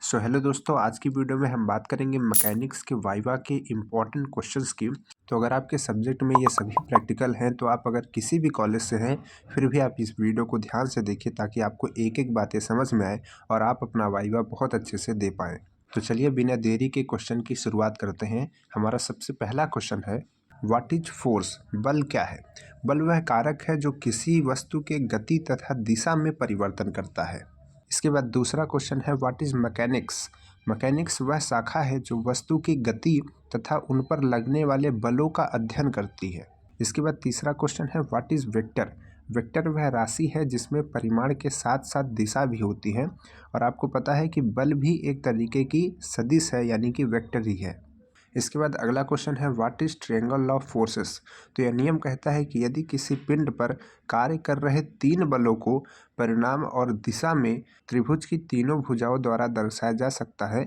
Hello दोस्तों, आज की वीडियो में हम बात करेंगे मैकेनिक्स के वाइवा के इम्पॉर्टेंट क्वेश्चंस की। तो अगर आपके सब्जेक्ट में ये सभी प्रैक्टिकल हैं तो आप अगर किसी भी कॉलेज से हैं फिर भी आप इस वीडियो को ध्यान से देखिए ताकि आपको एक एक बातें समझ में आए और आप अपना वाइवा बहुत अच्छे से दे पाएँ। तो चलिए बिना देरी के क्वेश्चन की शुरुआत करते हैं। हमारा सबसे पहला क्वेश्चन है, व्हाट इज फोर्स? बल क्या है? बल वह कारक है जो किसी वस्तु के गति तथा दिशा में परिवर्तन करता है। इसके बाद दूसरा क्वेश्चन है, व्हाट इज मैकेनिक्स? मैकेनिक्स वह शाखा है जो वस्तु की गति तथा उन पर लगने वाले बलों का अध्ययन करती है। इसके बाद तीसरा क्वेश्चन है, व्हाट इज वेक्टर? वेक्टर वह राशि है जिसमें परिमाण के साथ साथ दिशा भी होती है और आपको पता है कि बल भी एक तरीके की सदिश है यानी कि वेक्टर ही है। इसके बाद अगला क्वेश्चन है, what is triangle law of forces? तो यह नियम कहता है कि यदि किसी पिंड पर कार्य कर रहे तीन बलों को परिणाम और दिशा में त्रिभुज की तीनों भुजाओं द्वारा दर्शाया जा सकता है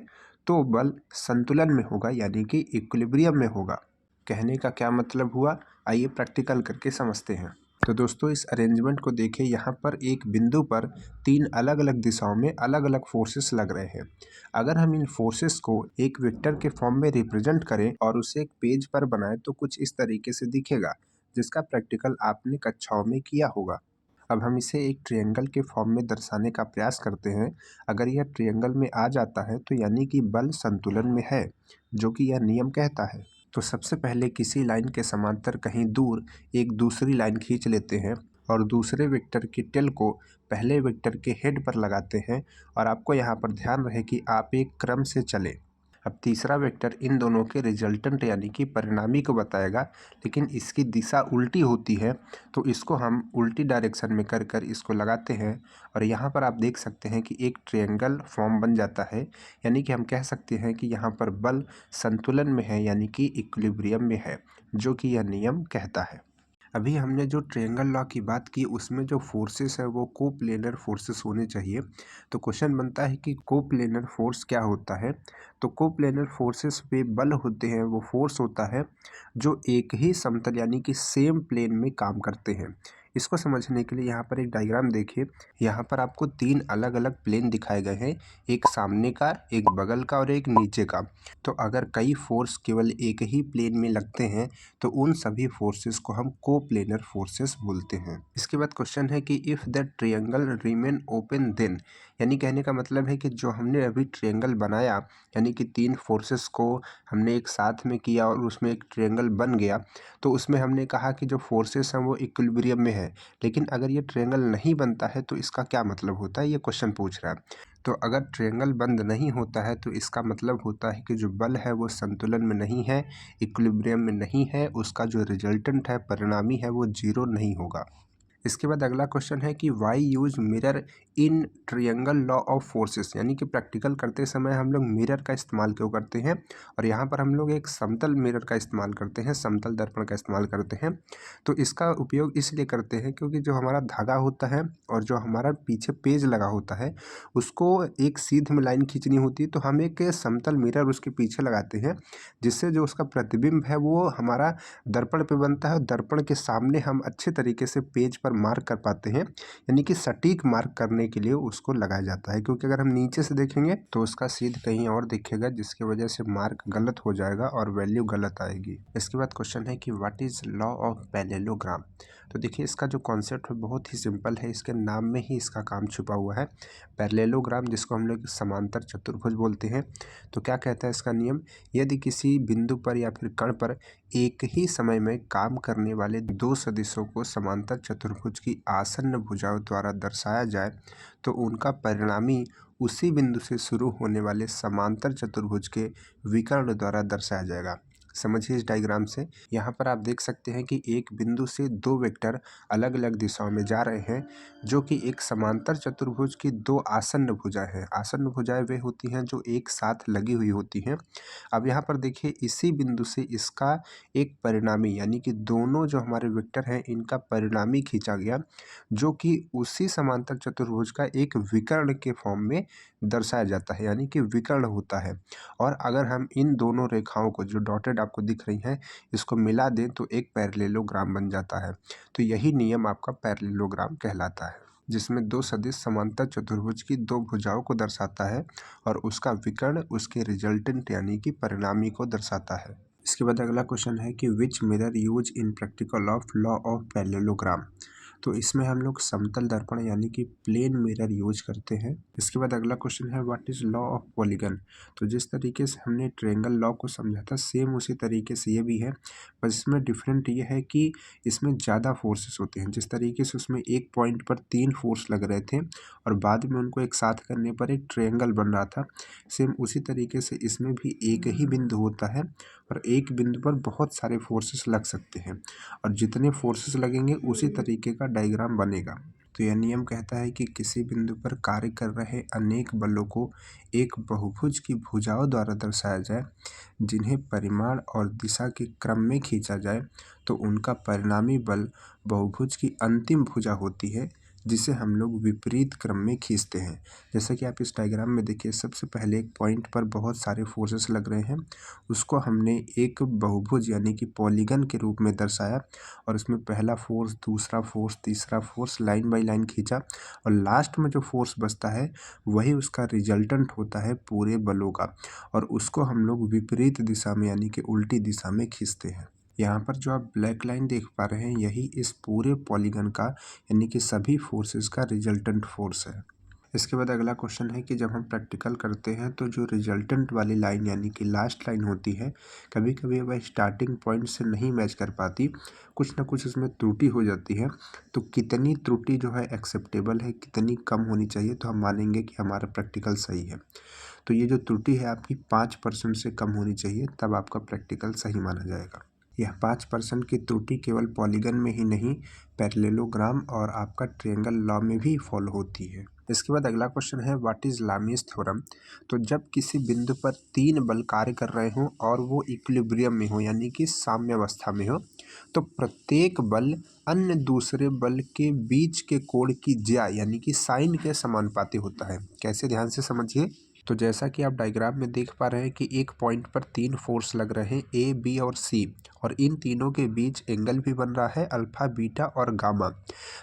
तो बल संतुलन में होगा यानी कि इक्विलिब्रियम में होगा। कहने का क्या मतलब हुआ, आइए प्रैक्टिकल करके समझते हैं। तो दोस्तों इस अरेंजमेंट को देखिए, यहाँ पर एक बिंदु पर तीन अलग अलग दिशाओं में अलग अलग फोर्सेस लग रहे हैं। अगर हम इन फोर्सेस को एक वेक्टर के फॉर्म में रिप्रेजेंट करें और उसे एक पेज पर बनाएं तो कुछ इस तरीके से दिखेगा, जिसका प्रैक्टिकल आपने कक्षाओं में किया होगा। अब हम इसे एक ट्रायंगल के फॉर्म में दर्शाने का प्रयास करते हैं। अगर यह ट्रायंगल में आ जाता है तो यानी कि बल संतुलन में है, जो कि यह नियम कहता है। तो सबसे पहले किसी लाइन के समांतर कहीं दूर एक दूसरी लाइन खींच लेते हैं और दूसरे वेक्टर की टेल को पहले वेक्टर के हेड पर लगाते हैं और आपको यहाँ पर ध्यान रहे कि आप एक क्रम से चलें। अब तीसरा वेक्टर इन दोनों के रिजल्टेंट यानी कि परिणामी को बताएगा, लेकिन इसकी दिशा उल्टी होती है तो इसको हम उल्टी डायरेक्शन में कर कर इसको लगाते हैं और यहाँ पर आप देख सकते हैं कि एक ट्रायंगल फॉर्म बन जाता है। यानी कि हम कह सकते हैं कि यहाँ पर बल संतुलन में है यानी कि इक्विलिब्रियम में है, जो कि यह नियम कहता है। अभी हमने जो ट्रायंगल लॉ की बात की उसमें जो फोर्सेस है वो कोप्लेनर फोर्सेस होने चाहिए। तो क्वेश्चन बनता है कि कोप्लेनर फोर्स क्या होता है? तो कोप्लेनर फोर्सेस पे बल होते हैं, वो फोर्स होता है जो एक ही समतल यानी कि सेम प्लेन में काम करते हैं। इसको समझने के लिए यहाँ पर एक डायग्राम देखिए। यहाँ पर आपको तीन अलग अलग प्लेन दिखाए गए हैं, एक सामने का, एक बगल का और एक नीचे का। तो अगर कई फोर्स केवल एक ही प्लेन में लगते हैं तो उन सभी फोर्सेस को हम कोप्लेनर फोर्सेस बोलते हैं। इसके बाद क्वेश्चन है कि if the triangle remain open then, यानी कहने का मतलब है कि जो हमने अभी ट्रायंगल बनाया यानी कि तीन फोर्सेस को हमने एक साथ में किया और उसमें एक ट्रायंगल बन गया, तो उसमें हमने कहा कि जो फोर्सेस हैं वो इक्विलिब्रियम में है। लेकिन अगर ये ट्रायंगल नहीं बनता है तो इसका क्या मतलब होता है, ये क्वेश्चन पूछ रहा है। तो अगर ट्रायंगल बंद नहीं होता है तो इसका मतलब होता है कि जो बल है वो संतुलन में नहीं है, इक्विलिब्रियम में नहीं है, उसका जो रिजल्टेंट है, परिणामी है, वो जीरो नहीं होगा। इसके बाद अगला क्वेश्चन है कि why use mirror in triangle law of forces, यानी कि प्रैक्टिकल करते समय हम लोग मिरर का इस्तेमाल क्यों करते हैं और यहाँ पर हम लोग एक समतल मिरर का इस्तेमाल करते हैं, समतल दर्पण का इस्तेमाल करते हैं। तो इसका उपयोग इसलिए करते हैं क्योंकि जो हमारा धागा होता है और जो हमारा पीछे पेज लगा होता है उसको एक सीध में लाइन खींचनी होती है, तो हम एक समतल मिरर उसके पीछे लगाते हैं, जिससे जो उसका प्रतिबिंब है वो हमारा दर्पण पे बनता है। दर्पण के सामने हम अच्छे तरीके से पेज पर मार्क कर पाते हैं, यानी कि सटीक मार्क करने के लिए उसको लगाया जाता है। क्योंकि अगर हम नीचे से देखेंगे तो उसका सीध कहीं और दिखेगा, जिसकी वजह से मार्क गलत हो जाएगा और वैल्यू गलत आएगी। इसके बाद क्वेश्चन है कि what is law of parallelogram? तो देखिए इसका जो कॉन्सेप्ट है बहुत ही सिंपल है, इसके नाम में ही इसका काम छुपा हुआ है। पैरेललोग्राम, जिसको हम लोग समांतर चतुर्भुज बोलते हैं। तो क्या कहता है इसका नियम, यदि किसी बिंदु पर या फिर कण पर एक ही समय में काम करने वाले दो सदिशों को समांतर चतुर्भुज की आसन्न भुजाओं द्वारा दर्शाया जाए तो उनका परिणामी उसी बिंदु से शुरू होने वाले समांतर चतुर्भुज के विकर्ण द्वारा दर्शाया जाएगा। समझिए इस डायग्राम से, यहाँ पर आप देख सकते हैं कि एक बिंदु से दो वेक्टर अलग अलग दिशाओं में जा रहे हैं, जो कि एक समांतर चतुर्भुज की दो आसन्न भुजाएं हैं। आसन्न भुजाएं वे होती हैं जो एक साथ लगी हुई होती हैं। अब यहाँ पर देखिए इसी बिंदु से इसका एक परिणामी यानी कि दोनों जो हमारे वेक्टर हैं इनका परिणामी खींचा गया, जो कि उसी समांतर चतुर्भुज का एक विकर्ण के फॉर्म में दर्शाया जाता है, यानी कि विकर्ण होता है। और अगर हम इन दोनों रेखाओं को जो डॉटेड आपको दिख रही हैं इसको मिला दें तो एक पैरेललोग्राम बन जाता है। तो यही नियम आपका पैरेललोग्राम कहलाता है। जिसमें दो सदिश समांतर चतुर्भुज की दो भुजाओं को दर्शाता है और उसका विकर्ण उसके रिजल्टेंट यानी कि परिणामी को दर्शाता है। इसके बाद अगला क्वेश्चन है कि विच mirror use in practical of law of parallelogram. तो इसमें हम लोग समतल दर्पण यानी कि प्लेन मिरर यूज करते हैं। इसके बाद अगला क्वेश्चन है what is law of polygon. तो जिस तरीके से हमने ट्रायंगल लॉ को समझा था सेम उसी तरीके से ये भी है, बस इसमें डिफरेंट ये है कि इसमें ज़्यादा फोर्सेस होते हैं। जिस तरीके से उसमें एक पॉइंट पर 3 फोर्स लग रहे थे और बाद में उनको एक साथ करने पर एक ट्रायंगल बन रहा था, सेम उसी तरीके से इसमें भी एक ही बिंदु होता है और एक बिंदु पर बहुत सारे फोर्सेस लग सकते हैं और जितने फोर्सेस लगेंगे उसी तरीके का डायग्राम बनेगा। तो यह नियम कहता है कि किसी बिंदु पर कार्य कर रहे अनेक बलों को एक बहुभुज की भुजाओं द्वारा दर्शाया जाए, जिन्हें परिमाण और दिशा के क्रम में खींचा जाए तो उनका परिणामी बल बहुभुज की अंतिम भुजा होती है, जिसे हम लोग विपरीत क्रम में खींचते हैं। जैसा कि आप इस डायग्राम में देखिए, सबसे पहले एक पॉइंट पर बहुत सारे फोर्सेस लग रहे हैं, उसको हमने एक बहुभुज यानी कि पॉलीगन के रूप में दर्शाया और उसमें पहला फोर्स, दूसरा फोर्स, तीसरा फोर्स लाइन बाय लाइन खींचा और लास्ट में जो फोर्स बचता है वही उसका रिजल्टेंट होता है पूरे बलों का और उसको हम लोग विपरीत दिशा में यानी कि उल्टी दिशा में खींचते हैं। यहाँ पर जो आप ब्लैक लाइन देख पा रहे हैं यही इस पूरे पॉलीगन का यानी कि सभी फोर्सेस का रिजल्टेंट फोर्स है। इसके बाद अगला क्वेश्चन है कि जब हम प्रैक्टिकल करते हैं तो जो रिजल्टेंट वाली लाइन यानी कि लास्ट लाइन होती है, कभी कभी वह स्टार्टिंग पॉइंट से नहीं मैच कर पाती, कुछ ना कुछ इसमें त्रुटि हो जाती है। तो कितनी त्रुटि जो है एक्सेप्टेबल है, कितनी कम होनी चाहिए, तो हम मानेंगे कि हमारा प्रैक्टिकल सही है। तो ये जो त्रुटि है आपकी 5% से कम होनी चाहिए, तब आपका प्रैक्टिकल सही माना जाएगा। यह 5% की त्रुटि केवल पॉलीगन में ही नहीं, पैरेललोग्राम और आपका ट्रायंगल लॉ में भी फॉलो होती है। इसके बाद अगला क्वेश्चन है व्हाट इज लामीज थ्योरम। तो जब किसी बिंदु पर 3 बल कार्य कर रहे हों और वो इक्विलिब्रियम में हो यानी कि साम्यावस्था में हो, तो प्रत्येक बल अन्य दूसरे बल के बीच के कोण की ज्या यानी कि साइन के समानुपाती होता है। कैसे, ध्यान से समझिए। तो जैसा कि आप डायग्राम में देख पा रहे हैं कि एक पॉइंट पर 3 फोर्स लग रहे हैं ए, बी और सी, और इन तीनों के बीच एंगल भी बन रहा है अल्फा, बीटा और गामा।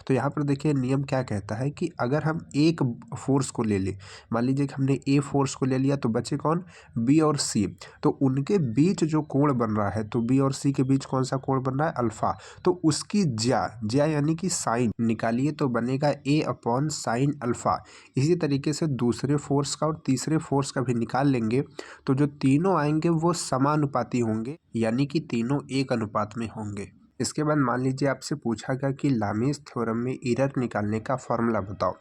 तो यहाँ पर देखिए नियम क्या कहता है कि अगर हम एक फोर्स को ले लें, मान लीजिए कि हमने ए फोर्स को ले लिया, तो बचे कौन, बी और सी। तो उनके बीच जो कोण बन रहा है, तो बी और सी के बीच कौन सा कोण बन रहा है, अल्फा, तो उसकी ज्या, ज्या यानी कि साइन निकालिए तो बनेगा ए अपॉन साइन अल्फा। इसी तरीके से दूसरे फोर्स का और तीसरे फोर्स का भी निकाल लेंगे, तो जो तीनों आएंगे वो समानुपाती होंगे यानी कि तीनों एक अनुपात में होंगे। इसके बाद मान लीजिए आपसे पूछा गया कि लामीज थ्योरम में एरर निकालने का फॉर्मूला बताओ।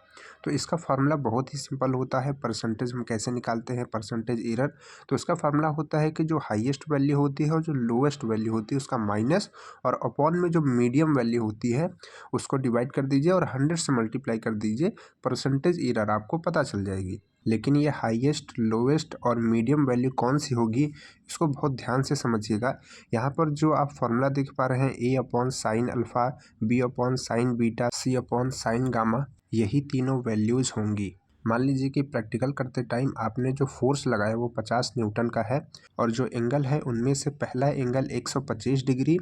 तो इसका फॉर्मूला बहुत ही सिंपल होता है। परसेंटेज में कैसे निकालते हैं परसेंटेज एरर, तो इसका फॉर्मूला होता है कि जो हाईएस्ट वैल्यू होती है और जो लोएस्ट वैल्यू होती है उसका माइनस, और अपॉन में जो मीडियम वैल्यू होती है उसको डिवाइड कर दीजिए और 100 से मल्टीप्लाई कर दीजिए, परसेंटेज एरर आपको पता चल जाएगी। लेकिन ये हाईएस्ट, लोएस्ट और मीडियम वैल्यू कौन सी होगी, इसको बहुत ध्यान से समझिएगा। यहाँ पर जो आप फॉर्मूला देख पा रहे हैं, a upon sine alpha, b upon sine beta, c upon sine gamma, यही तीनों वैल्यूज होंगी। मान लीजिए कि प्रैक्टिकल करते टाइम आपने जो फोर्स लगाया वो 50 न्यूटन का है और जो एंगल है उनमें से पहला एंगल 125 डिग्री,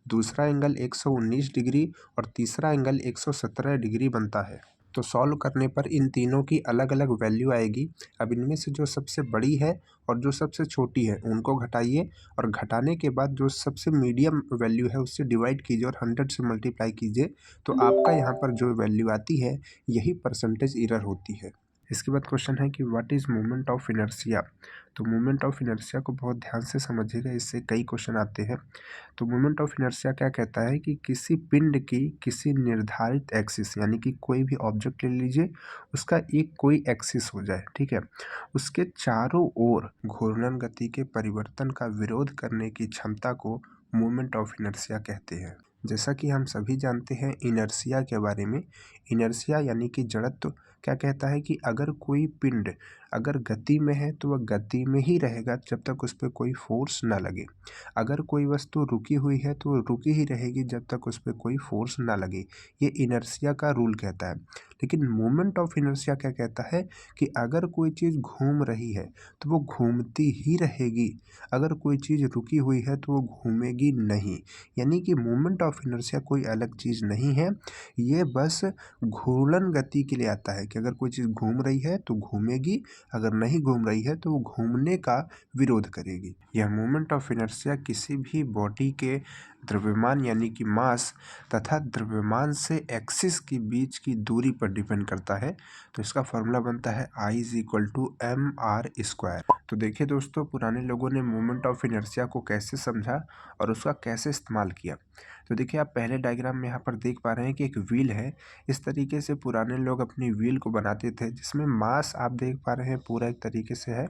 दूसरा एंगल 119 डिग्री और तीसरा एंगल 117 डिग्री बनता है। तो सॉल्व करने पर इन तीनों की अलग अलग वैल्यू आएगी। अब इनमें से जो सबसे बड़ी है और जो सबसे छोटी है उनको घटाइए और घटाने के बाद जो सबसे मीडियम वैल्यू है उससे डिवाइड कीजिए और 100 से मल्टीप्लाई कीजिए, तो आपका यहाँ पर जो वैल्यू आती है यही परसेंटेज एरर होती है। इसके बाद क्वेश्चन है कि what is moment of inertia. तो मोमेंट ऑफ इनर्शिया को बहुत ध्यान से समझिएगा, इससे कई क्वेश्चन आते हैं। तो मोमेंट ऑफ इनर्शिया क्या कहता है कि किसी पिंड की किसी निर्धारित एक्सिस यानी कि कोई भी ऑब्जेक्ट ले लीजिए, उसका एक कोई एक्सिस हो जाए, ठीक है, उसके चारों ओर घूर्णन गति के परिवर्तन का विरोध करने की क्षमता को मोमेंट ऑफ इनर्शिया कहते हैं। जैसा कि हम सभी जानते हैं इनर्शिया के बारे में, इनर्शिया यानी कि जड़त्व क्या कहता है कि अगर कोई पिंड अगर गति में है तो वह गति में ही रहेगा जब तक उस पर कोई फोर्स ना लगे। अगर कोई वस्तु रुकी हुई है तो रुकी ही रहेगी जब तक उस पर कोई फोर्स ना लगे। ये इनर्शिया का रूल कहता है। लेकिन मोमेंट ऑफ इनर्शिया क्या कहता है कि अगर कोई चीज़ घूम रही है तो वो घूमती ही रहेगी, अगर कोई चीज़ रुकी हुई है तो वो घूमेगी नहीं। यानी कि मोमेंट ऑफ इनर्शिया कोई अलग चीज़ नहीं है, ये बस घूर्णन गति के लिए आता है कि अगर कोई चीज़ घूम रही है तो घूमेगी, अगर नहीं घूम रही है तो वो घूमने का विरोध करेगी। यह मोमेंट ऑफ इनर्शिया किसी भी बॉडी के द्रव्यमान यानी कि मास तथा द्रव्यमान से एक्सिस के बीच की दूरी पर डिपेंड करता है। तो इसका फॉर्मूला बनता है I=mr²। तो देखिए दोस्तों, पुराने लोगों ने मोमेंट ऑफ इनर्शिया को कैसे समझा और उसका कैसे इस्तेमाल किया। तो देखिए, आप पहले डायग्राम में यहाँ पर देख पा रहे हैं कि एक व्हील है। इस तरीके से पुराने लोग अपनी व्हील को बनाते थे, जिसमें मास आप देख पा रहे हैं पूरा एक तरीके से है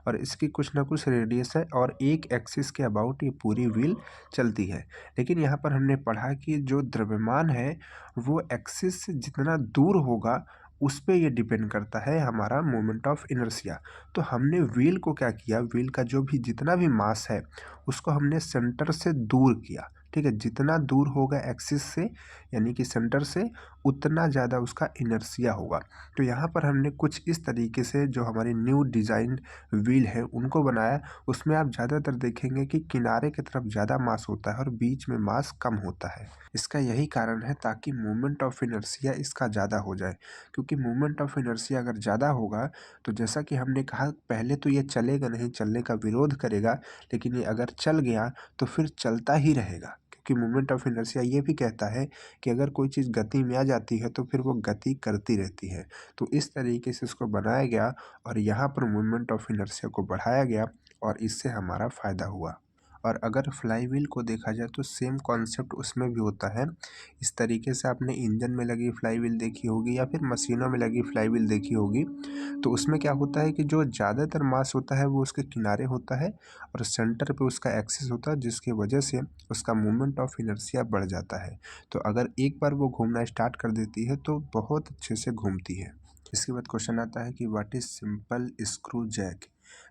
और इसकी कुछ ना कुछ रेडियस है और एक एक्सिस के अबाउट ये पूरी व्हील चलती है। लेकिन यहाँ पर हमने पढ़ा कि जो द्रव्यमान है वो एक्सिस से जितना दूर होगा उस पे ये डिपेंड करता है हमारा मोमेंट ऑफ इनर्शिया। तो हमने व्हील को क्या किया, व्हील का जो भी जितना भी मास है उसको हमने सेंटर से दूर किया। ठीक है, जितना दूर होगा एक्सिस से यानी कि सेंटर से, उतना ज़्यादा उसका इनर्शिया होगा। तो यहाँ पर हमने कुछ इस तरीके से जो हमारी न्यू डिज़ाइन व्हील है उनको बनाया। उसमें आप ज़्यादातर देखेंगे कि किनारे की तरफ ज़्यादा मास होता है और बीच में मास कम होता है। इसका यही कारण है ताकि मोमेंट ऑफ इनर्शिया इसका ज़्यादा हो जाए, क्योंकि मोमेंट ऑफ इनर्शिया अगर ज़्यादा होगा तो जैसा कि हमने कहा पहले, तो ये चलेगा नहीं, चलने का विरोध करेगा, लेकिन ये अगर चल गया तो फिर चलता ही रहेगा। क्योंकि मोमेंट ऑफ इनर्शिया ये भी कहता है कि अगर कोई चीज़ गति में आ जाती है तो फिर वो गति करती रहती है। तो इस तरीके से इसको बनाया गया और यहाँ पर मोमेंट ऑफ इनर्शिया को बढ़ाया गया और इससे हमारा फ़ायदा हुआ। और अगर फ्लाईव्हील को देखा जाए तो सेम कॉन्सेप्ट उसमें भी होता है। इस तरीके से आपने इंजन में लगी फ्लाईव्हील देखी होगी या फिर मशीनों में लगी फ्लाईव्हील देखी होगी। तो उसमें क्या होता है कि जो ज़्यादातर मास होता है वो उसके किनारे होता है और सेंटर पे उसका एक्सिस होता है, जिसकी वजह से उसका मोमेंट ऑफ इनर्शिया बढ़ जाता है। तो अगर एक बार वो घूमना स्टार्ट कर देती है तो बहुत अच्छे से घूमती है। इसके बाद क्वेश्चन आता है कि what is simple screw jack.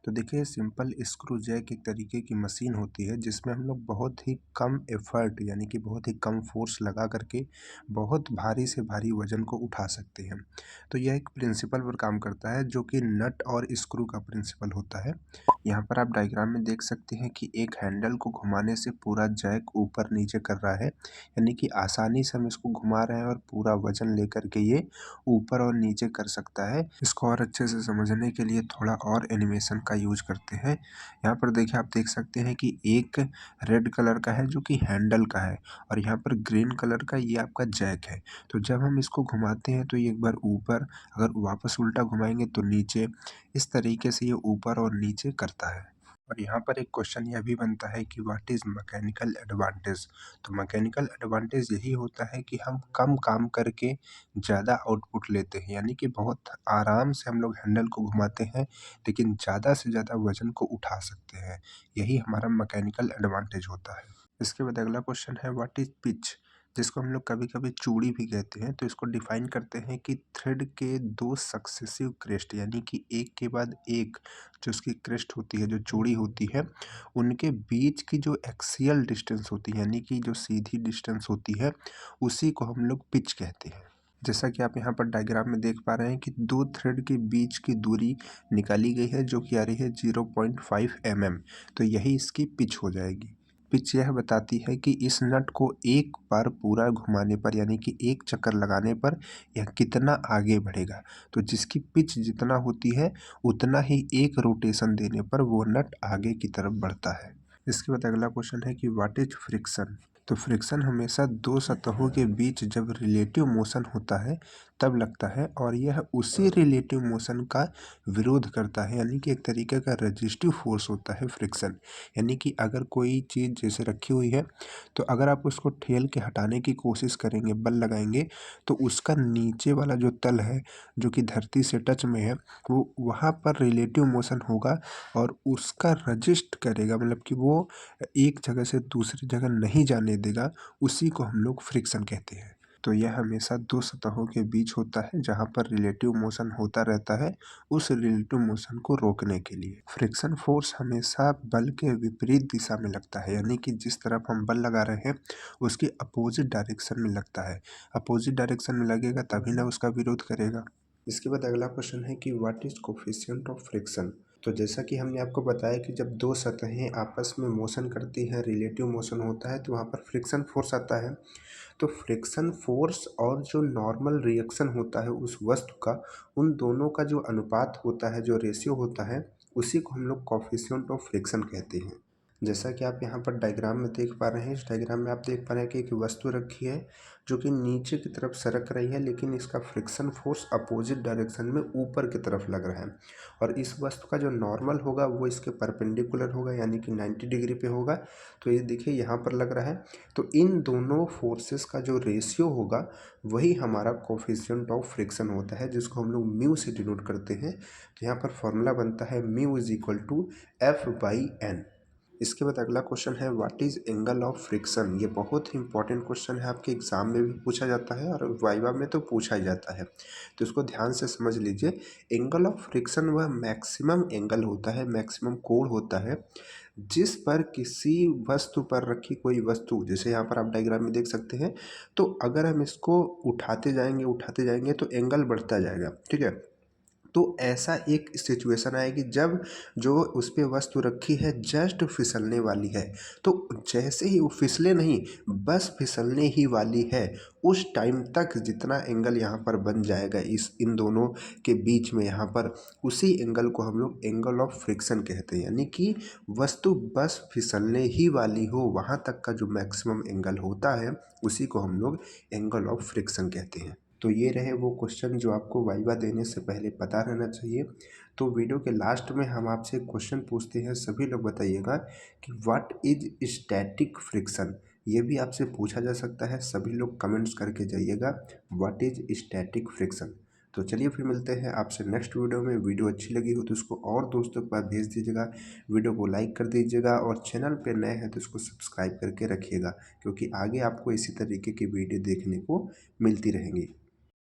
तो देखिए, सिंपल स्क्रू जैक एक तरीके की मशीन होती है जिसमें हम लोग बहुत ही कम एफर्ट यानी कि बहुत ही कम फोर्स लगा करके बहुत भारी से भारी वजन को उठा सकते हैं। तो यह एक प्रिंसिपल पर काम करता है जो कि नट और स्क्रू का प्रिंसिपल होता है। यहाँ पर आप डायग्राम में देख सकते हैं कि एक हैंडल को घुमाने से पूरा जैक ऊपर नीचे कर रहा है, यानी कि आसानी से हम इसको घुमा रहे हैं और पूरा वजन लेकर के ये ऊपर और नीचे कर सकता है। इसको और अच्छे से समझने के लिए थोड़ा और एनिमेशन का यूज करते हैं। यहाँ पर देखिए, आप देख सकते हैं कि एक रेड कलर का है जो कि हैंडल का है और यहाँ पर ग्रीन कलर का ये आपका जैक है। तो जब हम इसको घुमाते हैं तो ये एक बार ऊपर, अगर वापस उल्टा घुमाएंगे तो नीचे, इस तरीके से ये ऊपर और नीचे करता है। और यहाँ पर एक क्वेश्चन यह भी बनता है कि व्हाट इज़ मैकेनिकल एडवांटेज। तो मैकेनिकल एडवांटेज यही होता है कि हम कम काम करके ज़्यादा आउटपुट लेते हैं, यानी कि बहुत आराम से हम लोग हैंडल को घुमाते हैं लेकिन ज़्यादा से ज़्यादा वजन को उठा सकते हैं। यही हमारा मैकेनिकल एडवांटेज होता है। इसके बाद अगला क्वेश्चन है व्हाट इज़ पिच, जिसको हम लोग कभी कभी चूड़ी भी कहते हैं। तो इसको डिफाइन करते हैं कि थ्रेड के दो सक्सेसिव क्रेस्ट यानी कि एक के बाद एक जो उसकी क्रेस्ट होती है, जो चूड़ी होती है, उनके बीच की जो एक्सियल डिस्टेंस होती है यानी कि जो सीधी डिस्टेंस होती है, उसी को हम लोग पिच कहते हैं। जैसा कि आप यहाँ पर डायग्राम में देख पा रहे हैं कि दो थ्रेड के बीच की दूरी निकाली गई है जो कि आ रही है 0.5 mm। तो यही इसकी पिच हो जाएगी। पिच यह बताती है कि इस नट को एक बार पूरा घुमाने पर यानी कि एक चक्कर लगाने पर यह कितना आगे बढ़ेगा। तो जिसकी पिच जितना होती है उतना ही एक रोटेशन देने पर वो नट आगे की तरफ बढ़ता है। इसके बाद अगला क्वेश्चन है कि व्हाट इज फ्रिक्शन। तो फ्रिक्शन हमेशा दो सतहों के बीच जब रिलेटिव मोशन होता है तब लगता है और यह उसी रिलेटिव मोशन का विरोध करता है, यानी कि एक तरीके का रेजिस्टिव फोर्स होता है फ्रिक्शन। यानी कि अगर कोई चीज़ जैसे रखी हुई है तो अगर आप उसको ठेल के हटाने की कोशिश करेंगे, बल लगाएंगे, तो उसका नीचे वाला जो तल है जो कि धरती से टच में है वो वहाँ पर रिलेटिव मोशन होगा और उसका रजिस्ट करेगा, मतलब कि वो एक जगह से दूसरी जगह नहीं जाने देगा। उसी को हम लोग फ्रिक्शन कहते हैं। तो यह हमेशा दो सतहों के बीच होता है जहाँ पर रिलेटिव मोशन होता रहता है उस रिलेटिव मोशन को रोकने के लिए। फ्रिक्शन फोर्स हमेशा बल के विपरीत दिशा में लगता है, यानी कि जिस तरफ हम बल लगा रहे हैं उसकी अपोजिट डायरेक्शन में लगता है। अपोजिट डायरेक्शन में लगेगा तभी ना उसका विरोध करेगा। इसके बाद अगला क्वेश्चन है कि what is coefficient of friction. तो जैसा कि हमने आपको बताया कि जब दो सतहें आपस में मोशन करती हैं, रिलेटिव मोशन होता है, तो वहाँ पर फ्रिक्शन फोर्स आता है। तो फ्रिक्शन फोर्स और जो नॉर्मल रिएक्शन होता है उस वस्तु का, उन दोनों का जो अनुपात होता है, जो रेशियो होता है, उसी को हम लोग कोफिशिएंट ऑफ फ्रिक्शन कहते हैं। जैसा कि आप यहाँ पर डायग्राम में देख पा रहे हैं, इस डायग्राम में आप देख पा रहे हैं कि एक वस्तु रखी है जो कि नीचे की तरफ सरक रही है, लेकिन इसका फ्रिक्शन फोर्स अपोजिट डायरेक्शन में ऊपर की तरफ लग रहा है। और इस वस्तु का जो नॉर्मल होगा वो इसके परपेंडिकुलर होगा, यानी कि 90 डिग्री पे होगा। तो ये देखिए यहाँ पर लग रहा है। तो इन दोनों फोर्सेस का जो रेशियो होगा वही हमारा कोफिशिएंट ऑफ फ्रिक्शन होता है, जिसको हम लोग म्यू से डिनोट करते हैं। तो यहाँ पर फॉर्मूला बनता है mu is equal to F/N। इसके बाद अगला क्वेश्चन है what is angle of friction. ये बहुत ही इंपॉर्टेंट क्वेश्चन है, आपके एग्जाम में भी पूछा जाता है और वाइवा में तो पूछा ही जाता है। तो इसको ध्यान से समझ लीजिए। एंगल ऑफ फ्रिक्शन वह मैक्सिमम एंगल होता है, मैक्सिमम कोण होता है जिस पर किसी वस्तु पर रखी कोई वस्तु, जैसे यहाँ पर आप डायग्राम में देख सकते हैं, तो अगर हम इसको उठाते जाएंगे तो एंगल बढ़ता जाएगा, ठीक है। तो ऐसा एक सिचुएशन आएगी जब जो उस पे वस्तु रखी है जस्ट फिसलने वाली है, तो जैसे ही वो फिसले नहीं, बस फिसलने ही वाली है, उस टाइम तक जितना एंगल यहाँ पर बन जाएगा इन दोनों के बीच में, यहाँ पर उसी एंगल को हम लोग एंगल ऑफ फ्रिक्शन कहते हैं। यानी कि वस्तु बस फिसलने ही वाली हो वहाँ तक का जो मैक्सिमम एंगल होता है उसी को हम लोग एंगल ऑफ फ्रिक्शन कहते हैं। तो ये रहे वो क्वेश्चन जो आपको वाइवा देने से पहले पता रहना चाहिए। तो वीडियो के लास्ट में हम आपसे एक क्वेश्चन पूछते हैं, सभी लोग बताइएगा कि व्हाट इज स्टैटिक फ्रिक्शन। ये भी आपसे पूछा जा सकता है, सभी लोग कमेंट्स करके जाइएगा व्हाट इज स्टैटिक फ्रिक्शन। तो चलिए फिर मिलते हैं आपसे नेक्स्ट वीडियो में। वीडियो अच्छी लगी हो तो उसको और दोस्तों के पास भेज दीजिएगा, वीडियो को लाइक कर दीजिएगा और चैनल पे नए हैं तो इसको सब्सक्राइब करके रखिएगा, क्योंकि आगे आपको इसी तरीके की वीडियो देखने को मिलती रहेंगी।